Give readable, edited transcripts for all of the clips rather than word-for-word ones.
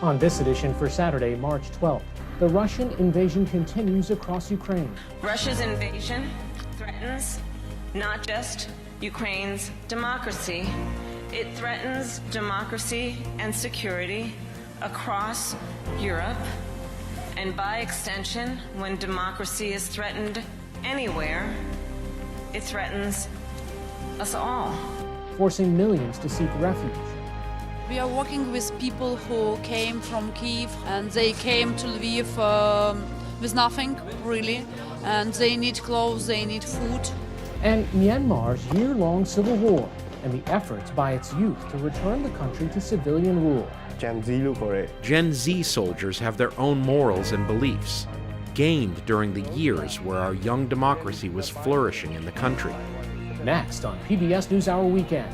On this edition for Saturday, March 12th, the Russian invasion continues across Ukraine. Russia's invasion threatens not just Ukraine's democracy, it threatens democracy and security across Europe, and by extension, when democracy is threatened anywhere, it threatens us all. Forcing millions to seek refuge. We are working with people who came from Kyiv and they came to Lviv with nothing, really, and they need clothes, they need food. And Myanmar's year-long civil war and the efforts by its youth to return the country to civilian rule. Gen Z soldiers have their own morals and beliefs, gained during the years where our young democracy was flourishing in the country. Next on PBS NewsHour Weekend.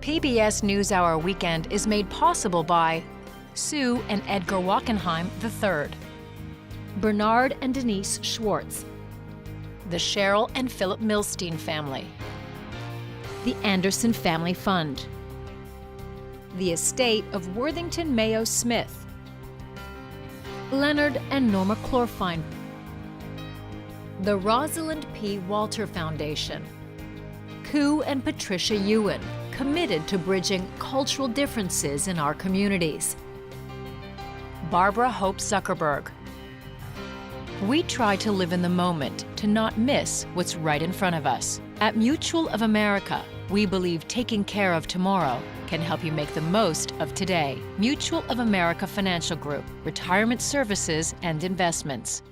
PBS NewsHour Weekend is made possible by Sue and Edgar Wachenheim III, Bernard and Denise Schwartz, the Cheryl and Philip Milstein family, the Anderson Family Fund, the estate of Worthington Mayo Smith, Leonard and Norma Chlorfine, the Rosalind P. Walter Foundation, Koo and Patricia Ewan, committed to bridging cultural differences in our communities, Barbara Hope Zuckerberg. We try to live in the moment to not miss what's right in front of us. At Mutual of America, we believe taking care of tomorrow can help you make the most of today. Mutual of America Financial Group, retirement services and investments.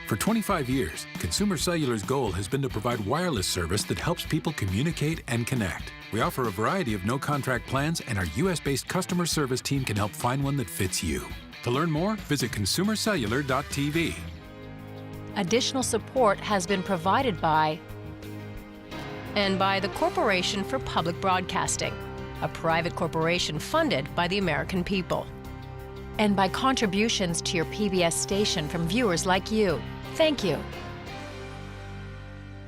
For 25 years, Consumer Cellular's goal has been to provide wireless service that helps people communicate and connect. We offer a variety of no-contract plans, and our U.S.-based customer service team can help find one that fits you. To learn more, visit consumercellular.tv. Additional support has been provided by the Corporation for Public Broadcasting, a private corporation funded by the American people, and by contributions to your PBS station from viewers like you. Thank you.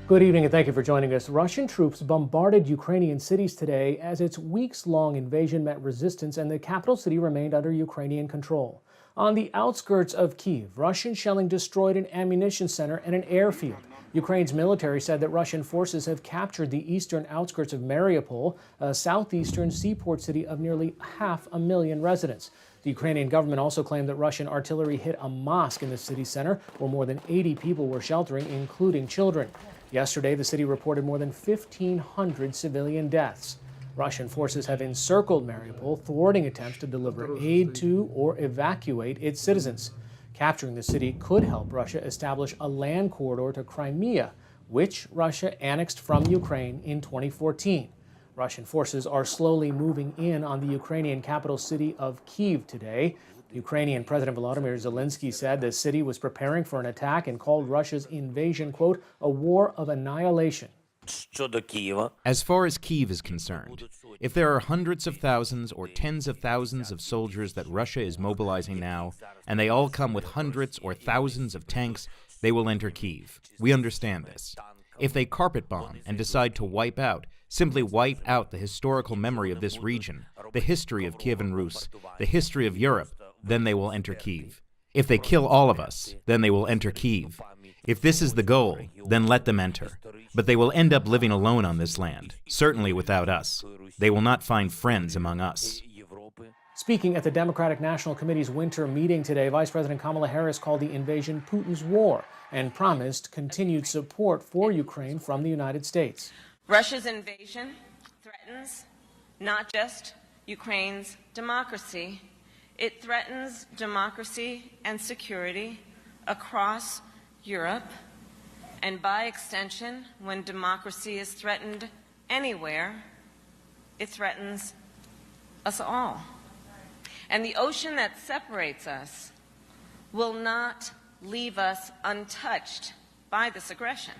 Good evening and thank you for joining us. Russian troops bombarded Ukrainian cities today as its weeks-long invasion met resistance and the capital city remained under Ukrainian control. On the outskirts of Kyiv, Russian shelling destroyed an ammunition center and an airfield. Ukraine's military said that Russian forces have captured the eastern outskirts of Mariupol, a southeastern seaport city of nearly 500,000 residents. The Ukrainian government also claimed that Russian artillery hit a mosque in the city center where more than 80 people were sheltering, including children. Yesterday, the city reported more than 1,500 civilian deaths. Russian forces have encircled Mariupol, thwarting attempts to deliver aid to or evacuate its citizens. Capturing the city could help Russia establish a land corridor to Crimea, which Russia annexed from Ukraine in 2014. Russian forces are slowly moving in on the Ukrainian capital city of Kyiv today. Ukrainian President Volodymyr Zelensky said the city was preparing for an attack and called Russia's invasion, quote, a war of annihilation. As far as Kyiv is concerned, if there are hundreds of thousands or tens of thousands of soldiers that Russia is mobilizing now, and they all come with hundreds or thousands of tanks, they will enter Kyiv. We understand this. If they carpet bomb and decide to simply wipe out the historical memory of this region, the history of Kievan Rus, the history of Europe, then they will enter Kyiv. If they kill all of us, then they will enter Kyiv. If this is the goal, then let them enter. But they will end up living alone on this land, certainly without us. They will not find friends among us. Speaking at the Democratic National Committee's winter meeting today, Vice President Kamala Harris called the invasion Putin's war and promised continued support for Ukraine from the United States. Russia's invasion threatens not just Ukraine's democracy, it threatens democracy and security across Europe, and by extension, when democracy is threatened anywhere, it threatens us all. And the ocean that separates us will not leave us untouched by this aggression.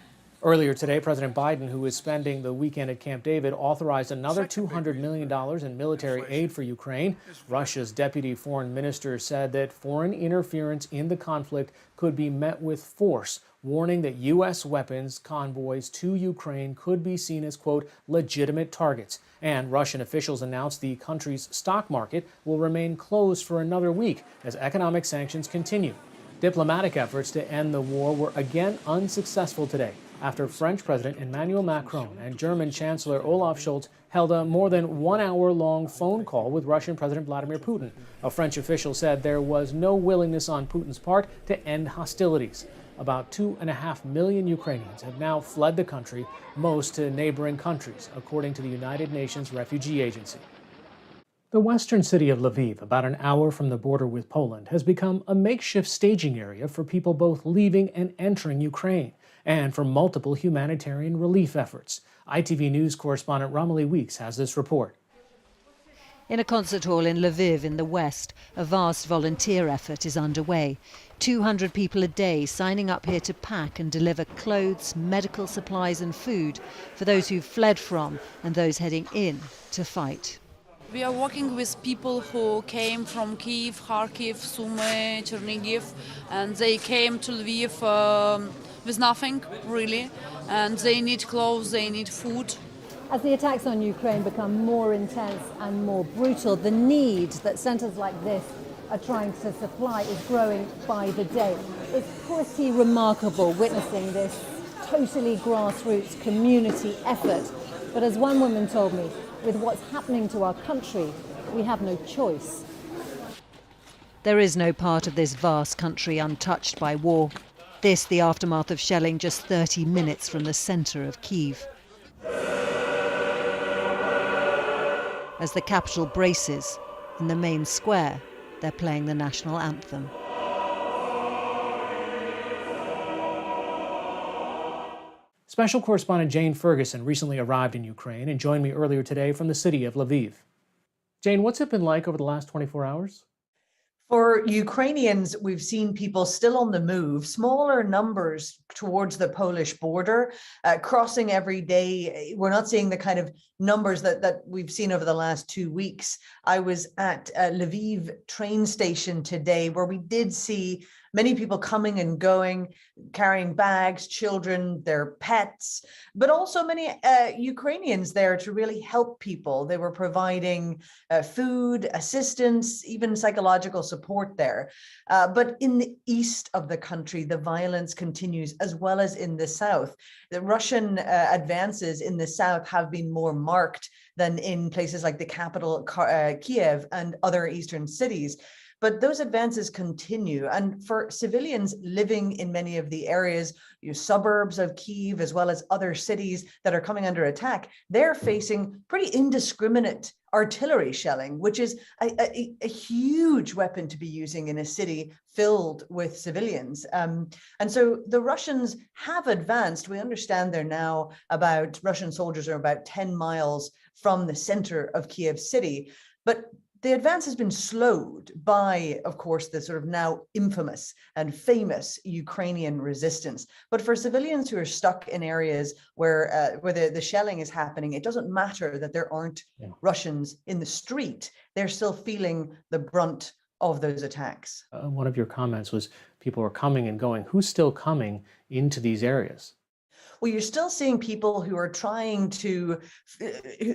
Earlier today, President Biden, who is spending the weekend at Camp David, authorized another $200 million in military aid for Ukraine. Russia's deputy foreign minister said that foreign interference in the conflict could be met with force, warning that U.S. weapons convoys to Ukraine could be seen as, quote, legitimate targets. And Russian officials announced the country's stock market will remain closed for another week as economic sanctions continue. Diplomatic efforts to end the war were again unsuccessful today, after French President Emmanuel Macron and German Chancellor Olaf Scholz held a more than 1 hour-long phone call with Russian President Vladimir Putin. A French official said there was no willingness on Putin's part to end hostilities. About 2.5 million Ukrainians have now fled the country, most to neighboring countries, according to the United Nations Refugee Agency. The western city of Lviv, about an hour from the border with Poland, has become a makeshift staging area for people both leaving and entering Ukraine, and for multiple humanitarian relief efforts. ITV News correspondent Romilly Weeks has this report. In a concert hall in Lviv in the west, a vast volunteer effort is underway. 200 people a day signing up here to pack and deliver clothes, medical supplies and food for those who've fled from and those heading in to fight. We are working with people who came from Kiev, Kharkiv, Sumy, Chernihiv, and they came to Lviv with nothing, really, and they need clothes, they need food. As the attacks on Ukraine become more intense and more brutal, the need that centres like this are trying to supply is growing by the day. It's pretty remarkable witnessing this totally grassroots community effort. But as one woman told me, with what's happening to our country, we have no choice. There is no part of this vast country untouched by war. This, the aftermath of shelling just 30 minutes from the centre of Kyiv. As the capital braces, in the main square, they're playing the national anthem. Special correspondent Jane Ferguson recently arrived in Ukraine and joined me earlier today from the city of Lviv. Jane, what's it been like over the last 24 hours? For Ukrainians, we've seen people still on the move, smaller numbers towards the Polish border, crossing every day. We're not seeing the kind of numbers that we've seen over the last 2 weeks. I was at Lviv train station today where we did see many people coming and going, carrying bags, children, their pets, but also many Ukrainians there to really help people. They were providing food, assistance, even psychological support there. But in the east of the country, the violence continues, as well as in the south. The Russian advances in the south have been more marked than in places like the capital, Kiev, and other eastern cities. But those advances continue. And for civilians living in many of the areas, suburbs of Kyiv, as well as other cities that are coming under attack, they're facing pretty indiscriminate artillery shelling, which is a huge weapon to be using in a city filled with civilians. And so the Russians have advanced. We understand Russian soldiers are about 10 miles from the center of Kiev city. But the advance has been slowed by, of course, the sort of now infamous and famous Ukrainian resistance. But for civilians who are stuck in areas where the shelling is happening, it doesn't matter that there aren't Russians in the street. They're still feeling the brunt of those attacks. One of your comments was people are coming and going. Who's still coming into these areas? Well, you're still seeing people who are trying to,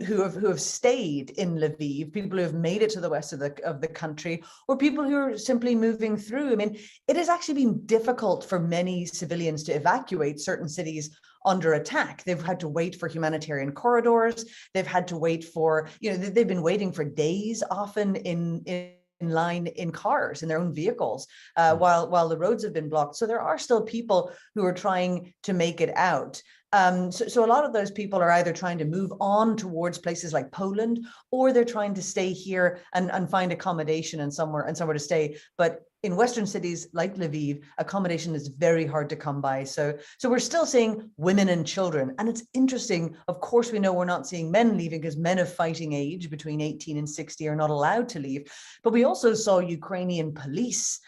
who have stayed in Lviv, people who have made it to the west of the country, or people who are simply moving through. I mean, it has actually been difficult for many civilians to evacuate certain cities under attack. They've had to wait for humanitarian corridors. They've had to wait for, they've been waiting for days, often in line in cars, in their own vehicles, while the roads have been blocked. So there are still people who are trying to make it out. So a lot of those people are either trying to move on towards places like Poland, or they're trying to stay here and find accommodation and somewhere to stay. But in Western cities like Lviv, accommodation is very hard to come by. So we're still seeing women and children. And it's interesting, of course, we know we're not seeing men leaving because men of fighting age between 18 and 60 are not allowed to leave. But we also saw Ukrainian police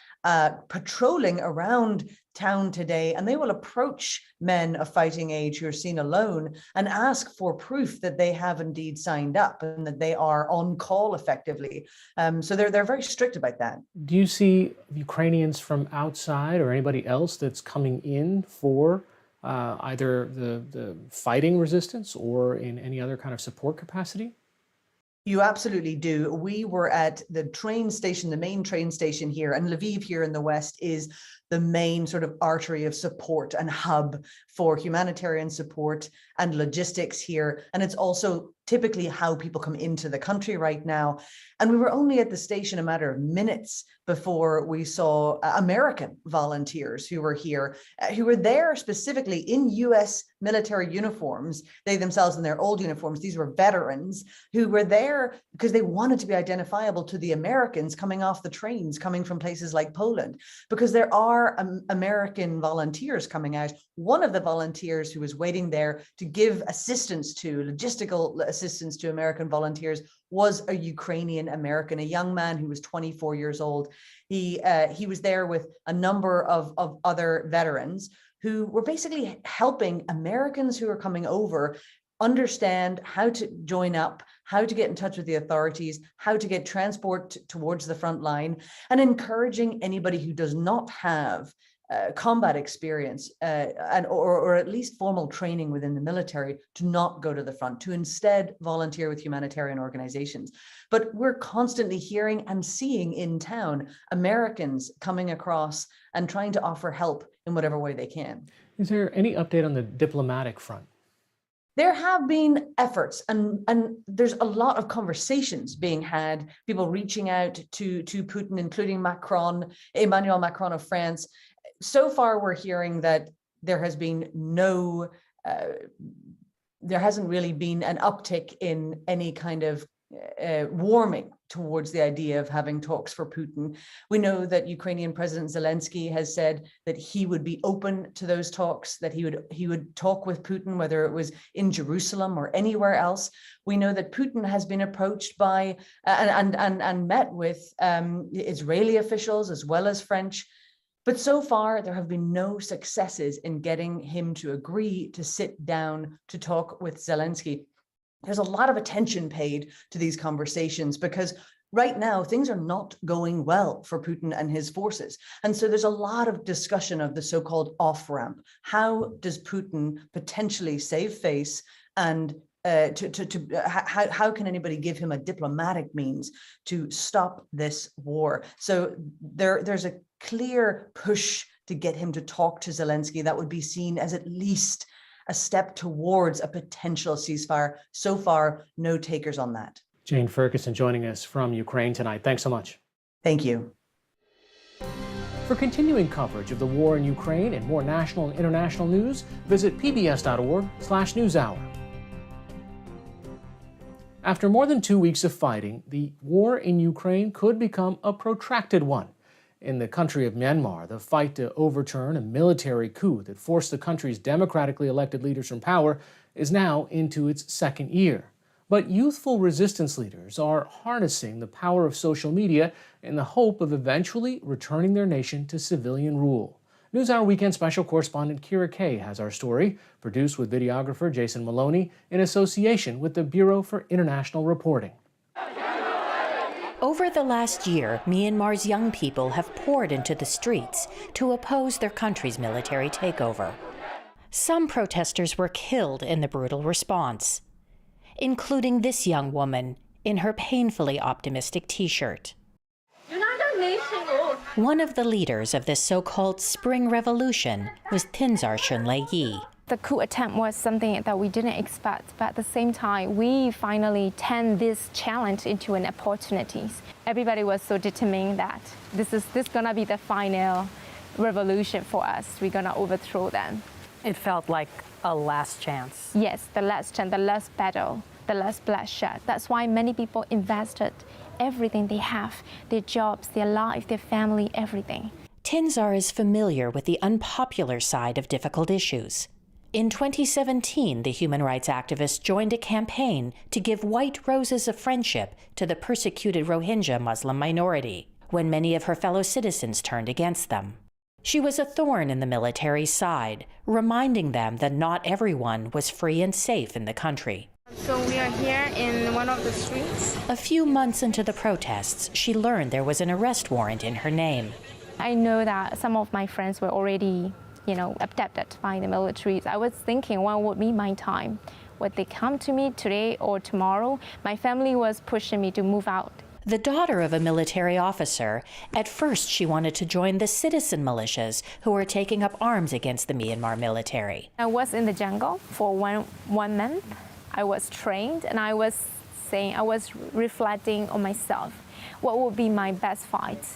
patrolling around town today, and they will approach men of fighting age who are seen alone and ask for proof that they have indeed signed up and that they are on call effectively. So they're very strict about that. Do you see Ukrainians from outside or anybody else that's coming in for either the fighting resistance or in any other kind of support capacity? You absolutely do. We were at the train station, the main train station here, and Lviv here in the west is the main sort of artery of support and hub for humanitarian support and logistics here. And it's also typically how people come into the country right now. And we were only at the station a matter of minutes before we saw American volunteers who were here, who were there specifically in US military uniforms, they themselves in their old uniforms. These were veterans who were there because they wanted to be identifiable to the Americans coming off the trains, coming from places like Poland, because there are American volunteers coming out. One of the volunteers who was waiting there to give assistance to, logistical assistance to American volunteers was a Ukrainian American, a young man who was 24 years old. He was there with a number of other veterans who were basically helping Americans who are coming over understand how to join up, how to get in touch with the authorities, how to get transport towards the front line, and encouraging anybody who does not have combat experience or at least formal training within the military to not go to the front, to instead volunteer with humanitarian organizations. But we're constantly hearing and seeing in town Americans coming across and trying to offer help in whatever way they can. Is there any update on the diplomatic front? There have been efforts and there's a lot of conversations being had, people reaching out to Putin, including Macron, Emmanuel Macron of France. So far, we're hearing that there hasn't really been an uptick in any kind of warming towards the idea of having talks for Putin. We know that Ukrainian President Zelensky has said that he would be open to those talks, that he would talk with Putin, whether it was in Jerusalem or anywhere else. We know that Putin has been approached by and met with Israeli officials as well as French. But so far, there have been no successes in getting him to agree to sit down to talk with Zelensky. There's a lot of attention paid to these conversations because right now things are not going well for Putin and his forces. And so there's a lot of discussion of the so-called off-ramp. How does Putin potentially save face and how can anybody give him a diplomatic means to stop this war? So there's a clear push to get him to talk to Zelensky that would be seen as at least a step towards a potential ceasefire. So far, no takers on that. Jane Ferguson joining us from Ukraine tonight. Thanks so much. Thank you. For continuing coverage of the war in Ukraine and more national and international news, visit pbs.org/newshour. After more than 2 weeks of fighting, the war in Ukraine could become a protracted one. In the country of Myanmar, the fight to overturn a military coup that forced the country's democratically elected leaders from power is now into its second year. But youthful resistance leaders are harnessing the power of social media in the hope of eventually returning their nation to civilian rule. NewsHour Weekend Special Correspondent Kira Kay has our story, produced with videographer Jason Maloney in association with the Bureau for International Reporting. Over the last year, Myanmar's young people have poured into the streets to oppose their country's military takeover. Some protesters were killed in the brutal response, including this young woman in her painfully optimistic T-shirt. One of the leaders of this so-called Spring Revolution was Thinzar Shunlei. The coup attempt was something that we didn't expect, but at the same time, we finally turned this challenge into an opportunity. Everybody was so determined that this gonna be the final revolution for us. We're gonna overthrow them. It felt like a last chance. Yes, the last chance, the last battle, the last bloodshed. That's why many people invested everything they have, their jobs, their life, their family, everything. Tinzar is familiar with the unpopular side of difficult issues. In 2017, the human rights activist joined a campaign to give white roses of friendship to the persecuted Rohingya Muslim minority, when many of her fellow citizens turned against them. She was a thorn in the military's side, reminding them that not everyone was free and safe in the country. So we are here in one of the streets. A few months into the protests, she learned there was an arrest warrant in her name. I know that some of my friends were already, abducted by the military. I was thinking, what would be my time? Would they come to me today or tomorrow? My family was pushing me to move out. The daughter of a military officer, at first she wanted to join the citizen militias who were taking up arms against the Myanmar military. I was in the jungle for one month. I was trained, and I was reflecting on myself. What would be my best fight?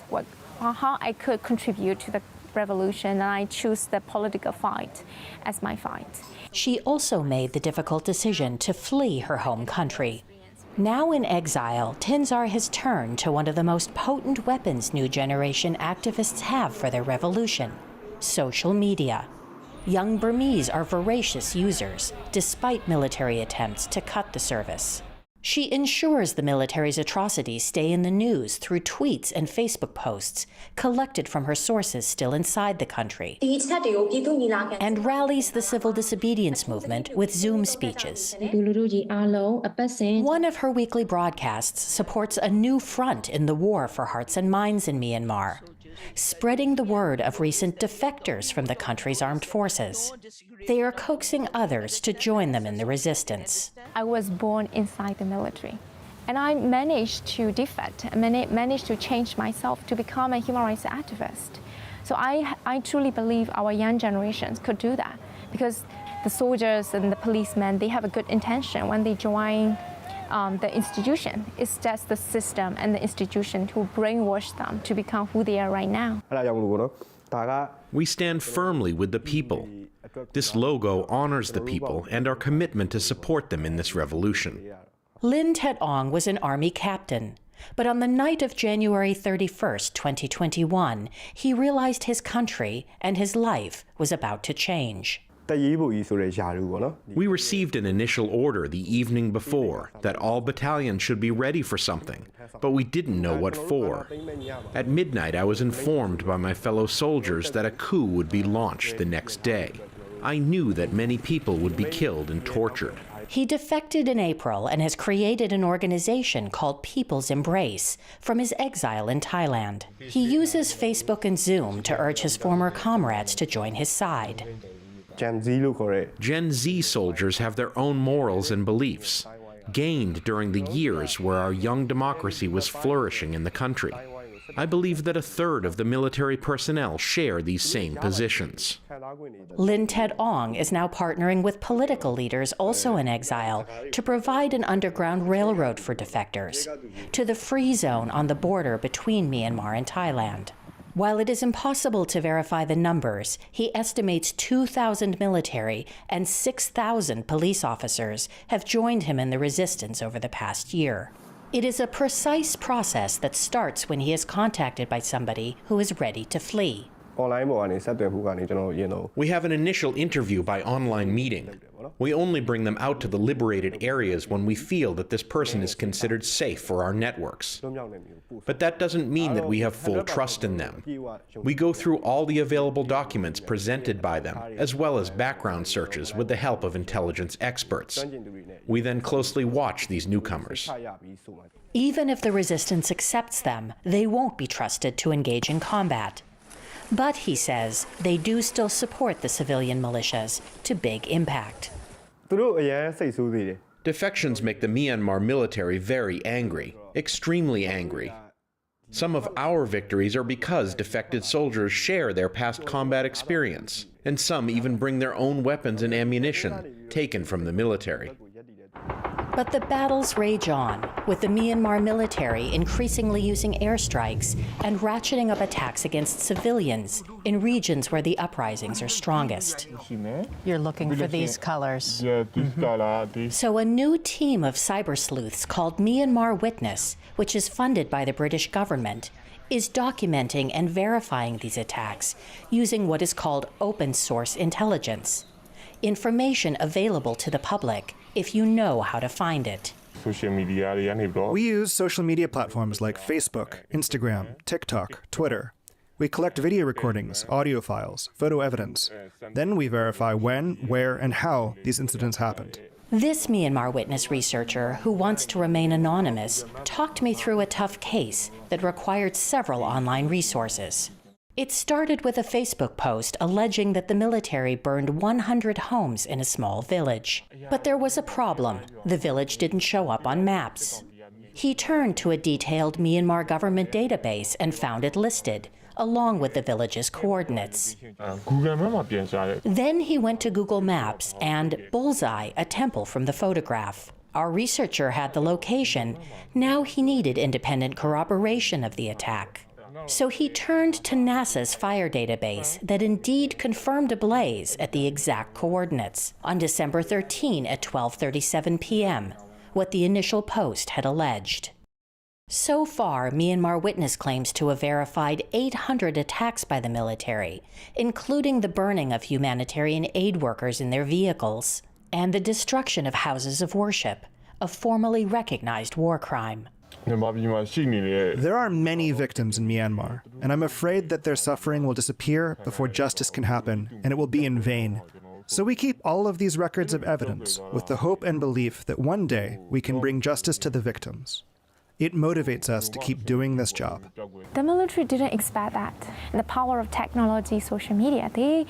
How I could contribute to the revolution, and I choose the political fight as my fight. She also made the difficult decision to flee her home country. Now in exile, Tinzar has turned to one of the most potent weapons new generation activists have for their revolution: social media. Young Burmese are voracious users, despite military attempts to cut the service. She ensures the military's atrocities stay in the news through tweets and Facebook posts collected from her sources still inside the country, and rallies the civil disobedience movement with Zoom speeches. One of her weekly broadcasts supports a new front in the war for hearts and minds in Myanmar, spreading the word of recent defectors from the country's armed forces. They are coaxing others to join them in the resistance. I was born inside the military, and I managed to defect, managed to change myself to become a human rights activist. So I truly believe our young generations could do that, because the soldiers and the policemen, they have a good intention when they join the institution. It's just the system and the institution who brainwash them to become who they are right now. We stand firmly with the people. This logo honors the people and our commitment to support them in this revolution. Lin Tet Ong was an army captain, but on the night of January 31st, 2021, he realized his country and his life was about to change. We received an initial order the evening before that all battalions should be ready for something, but we didn't know what for. At midnight, I was informed by my fellow soldiers that a coup would be launched the next day. I knew that many people would be killed and tortured. He defected in April and has created an organization called People's Embrace from his exile in Thailand. He uses Facebook and Zoom to urge his former comrades to join his side. Gen Z soldiers have their own morals and beliefs, gained during the years where our young democracy was flourishing in the country. I believe that a third of the military personnel share these same positions. Lin Tet Ong is now partnering with political leaders also in exile to provide an underground railroad for defectors to the free zone on the border between Myanmar and Thailand. While it is impossible to verify the numbers, he estimates 2,000 military and 6,000 police officers have joined him in the resistance over the past year. It is a precise process that starts when he is contacted by somebody who is ready to flee. We have an initial interview by online meeting. We only bring them out to the liberated areas when we feel that this person is considered safe for our networks. But that doesn't mean that we have full trust in them. We go through all the available documents presented by them, as well as background searches with the help of intelligence experts. We then closely watch these newcomers. Even if the resistance accepts them, they won't be trusted to engage in combat. But, he says, they do still support the civilian militias to big impact. Defections make the Myanmar military very angry, extremely angry. Some of our victories are because defected soldiers share their past combat experience, and some even bring their own weapons and ammunition taken from the military. But the battles rage on, with the Myanmar military increasingly using airstrikes and ratcheting up attacks against civilians in regions where the uprisings are strongest. You're looking for these colors. So a new team of cyber sleuths called Myanmar Witness, which is funded by the British government, is documenting and verifying these attacks using what is called open source intelligence, information available to the public if you know how to find it. We use social media platforms like Facebook, Instagram, TikTok, Twitter. We collect video recordings, audio files, photo evidence. Then we verify when, where, and how these incidents happened. This Myanmar Witness researcher, who wants to remain anonymous, talked me through a tough case that required several online resources. It started with a Facebook post alleging that the military burned 100 homes in a small village. But there was a problem. The village didn't show up on maps. He turned to a detailed Myanmar government database and found it listed, along with the village's coordinates. Then he went to Google Maps and Bullseye, a temple from the photograph. Our researcher had the location. Now he needed independent corroboration of the attack. So he turned to NASA's fire database that indeed confirmed a blaze at the exact coordinates on December 13 at 12:37 p.m., what the initial post had alleged. So far, Myanmar Witness claims to have verified 800 attacks by the military, including the burning of humanitarian aid workers in their vehicles and the destruction of houses of worship, a formally recognized war crime. There are many victims in Myanmar, and I'm afraid that their suffering will disappear before justice can happen, and it will be in vain. So we keep all of these records of evidence with the hope and belief that one day we can bring justice to the victims. It motivates us to keep doing this job. The military didn't expect that. The power of technology, social media, they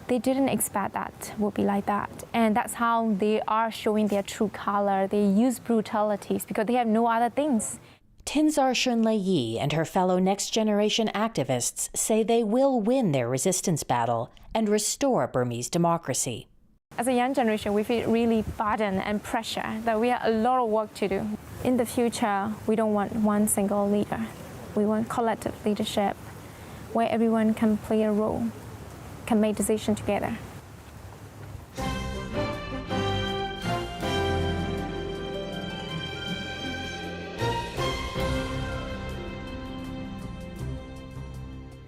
didn't expect that would be like that. And that's how they are showing their true color. They use brutalities because they have no other things. Thinzar Shunlei Yi and her fellow next-generation activists say they will win their resistance battle and restore Burmese democracy. As a young generation, we feel really burdened and pressure that we have a lot of work to do. In the future, we don't want one single leader. We want collective leadership where everyone can play a role, can make decisions together.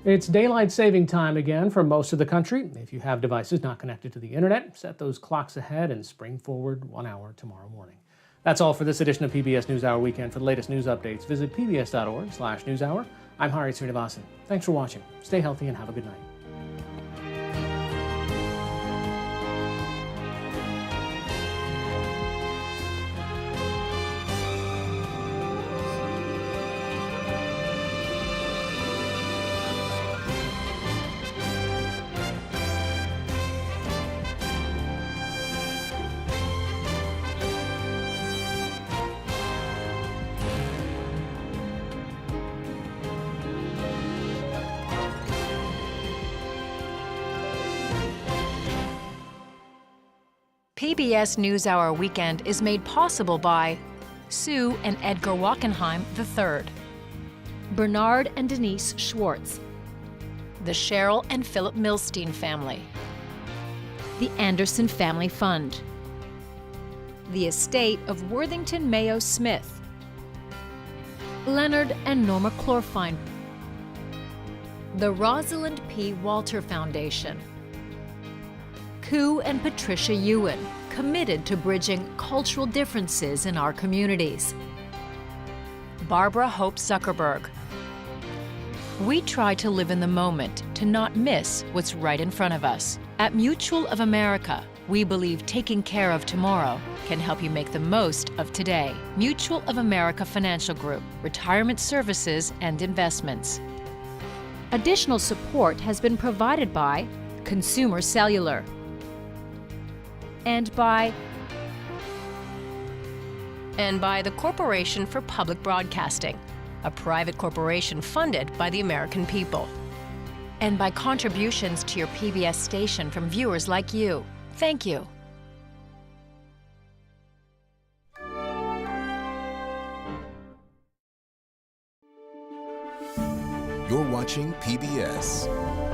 It's daylight saving time again for most of the country. If you have devices not connected to the internet, set those clocks ahead and spring forward 1 hour tomorrow morning. That's all for this edition of PBS NewsHour Weekend. For the latest news updates, visit pbs.org/newshour. I'm Hari Srinivasan. Thanks for watching. Stay healthy and have a good night. PBS NewsHour Weekend is made possible by Sue and Edgar Wackenheim III, Bernard and Denise Schwartz, the Cheryl and Philip Milstein family, the Anderson Family Fund, the estate of Worthington Mayo Smith, Leonard and Norma Clorfine, the Rosalind P. Walter Foundation, Koo and Patricia Ewan, committed to bridging cultural differences in our communities. Barbara Hope Zuckerberg. We try to live in the moment, to not miss what's right in front of us. At Mutual of America, we believe taking care of tomorrow can help you make the most of today. Mutual of America Financial Group, retirement services and investments. Additional support has been provided by Consumer Cellular and by the Corporation for Public Broadcasting, a private corporation funded by the American people, and by contributions to your PBS station from viewers like you. Thank you. You're watching PBS.